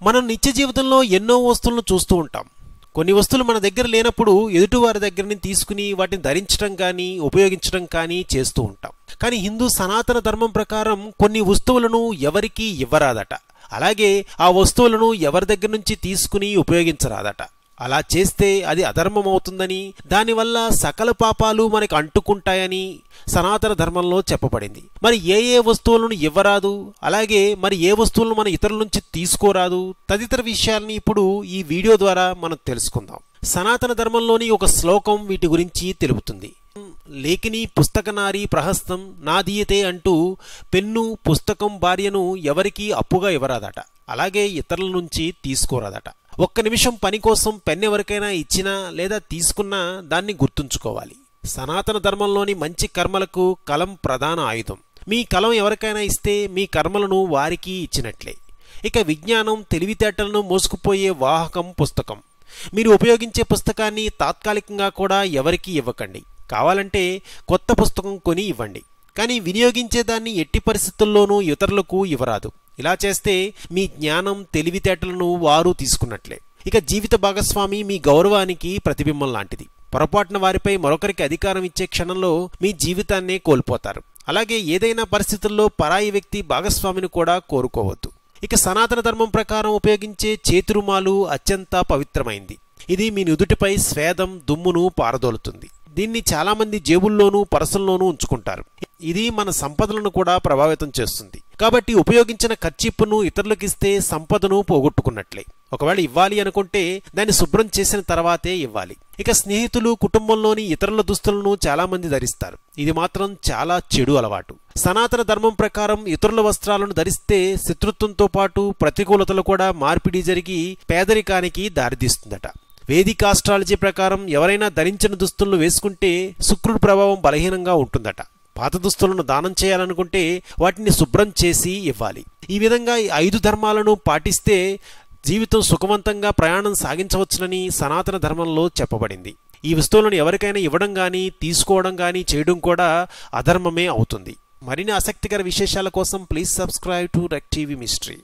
మనం నిత్య జీవితంలో ఎన్నో వస్తువులను చూస్తూ ఉంటాం. కొన్ని వస్తువులు మన దగ్గర లేనప్పుడు ఎదుటివారి దగ్గర నుంచి తీసుకుని వాటిని ధరించడం కానీ ఉపయోగించడం కానీ చేస్తూ ఉంటాం. కానీ హిందూ సనాతన ధర్మం ప్రకారం కొన్ని వస్తువులను ఎవరికీ ఇవ్వరాదట. అలాగే ఆ వస్తువులను ఎవరి దగ్గర నుంచి తీసుకుని ఉపయోగించరాదట. అలా చేస్తే అది అధర్మం అవుతుందని, దానివల్ల సకల పాపాలు మనకు అంటుకుంటాయని సనాతన ధర్మంలో చెప్పబడింది. మరి ఏ వస్తువులను ఇవ్వరాదు, అలాగే మరి ఏ వస్తువులను మన ఇతరుల నుంచి తీసుకోరాదు, తదితర విషయాలని ఇప్పుడు ఈ వీడియో ద్వారా మనం తెలుసుకుందాం. సనాతన ధర్మంలోని ఒక శ్లోకం వీటి గురించి తెలుపుతుంది. లేఖిని పుస్తకనారీ ప్రహస్తం నాదీయతే అంటూ పెన్ను పుస్తకం భార్యను ఎవరికీ అప్పుగా ఇవ్వరాదట. అలాగే ఇతరుల నుంచి తీసుకోరాదట. ఒక్క నిమిషం పని కోసం పెన్ ఎవరికైనా ఇచ్చినా లేదా తీసుకున్నా దాన్ని గుర్తుంచుకోవాలి. సనాతన ధర్మంలోని మంచి కర్మలకు కలం ప్రధాన ఆయుధం. మీ కలం ఎవరికైనా ఇస్తే మీ కర్మలను వారికి ఇచ్చినట్లే. ఇక విజ్ఞానం తెలివితేటలను మోసుకుపోయే వాహకం పుస్తకం. మీరు ఉపయోగించే పుస్తకాన్ని తాత్కాలికంగా కూడా ఎవరికీ ఇవ్వకండి. కావాలంటే కొత్త పుస్తకం కొని ఇవ్వండి. కానీ వినియోగించేదాన్ని ఎట్టి పరిస్థితుల్లోనూ ఇతరులకు ఇవ్వరాదు. ఇలా చేస్తే మీ జ్ఞానం తెలివితేటలను వారు తీసుకున్నట్లే. ఇక జీవిత భాగస్వామి మీ గౌరవానికి ప్రతిబింబం లాంటిది. పొరపాటున వారిపై మరొకరికి అధికారం ఇచ్చే క్షణంలో మీ జీవితాన్నే కోల్పోతారు. అలాగే ఏదైనా పరిస్థితుల్లో పరాయి వ్యక్తి భాగస్వామిని కూడా కోరుకోవద్దు. ఇక సనాతన ధర్మం ప్రకారం ఉపయోగించే చేతిరుమాలు అత్యంత పవిత్రమైంది. ఇది మీ నుదుటిపై స్వేదం దుమ్మును పారదోలుతుంది. దీన్ని చాలామంది జేబుల్లోనూ పరసల్లోనూ ఉంచుకుంటారు. ఇది మన సంపదలను కూడా ప్రభావితం చేస్తుంది. కాబట్టి ఉపయోగించిన కర్చీపును ఇతరులకిస్తే సంపదను పోగొట్టుకున్నట్లే. ఒకవేళ ఇవ్వాలి అనుకుంటే దాన్ని శుభ్రం చేసిన తర్వాతే ఇవ్వాలి. ఇక స్నేహితులు కుటుంబంలోని ఇతరుల దుస్తులను చాలామంది ధరిస్తారు. ఇది మాత్రం చాలా చెడు అలవాటు. సనాతన ధర్మం ప్రకారం ఇతరుల వస్త్రాలను ధరిస్తే శత్రుత్వంతో పాటు ప్రతికూలతలు కూడా మార్పిడి జరిగి పేదరికానికి దారితీస్తుందట. వేదిక ఆస్ట్రాలజీ ప్రకారం ఎవరైనా ధరించిన దుస్తులను వేసుకుంటే శుక్రుడి ప్రభావం బలహీనంగా ఉంటుందట. పాత దుస్తులను దానం చేయాలనుకుంటే వాటిని శుభ్రం చేసి ఇవ్వాలి. ఈ విధంగా 5 ధర్మాలను పాటిస్తే జీవితం సుఖవంతంగా ప్రయాణం సాగించవచ్చునని సనాతన ధర్మంలో చెప్పబడింది. ఈ వస్తువులను ఎవరికైనా ఇవ్వడం కానీ తీసుకోవడం కానీ చేయడం కూడా అధర్మమే అవుతుంది. మరిన్ని ఆసక్తికర విశేషాల కోసం ప్లీజ్ సబ్స్క్రైబ్ టు రెక్ టీవీ మిస్టరీ.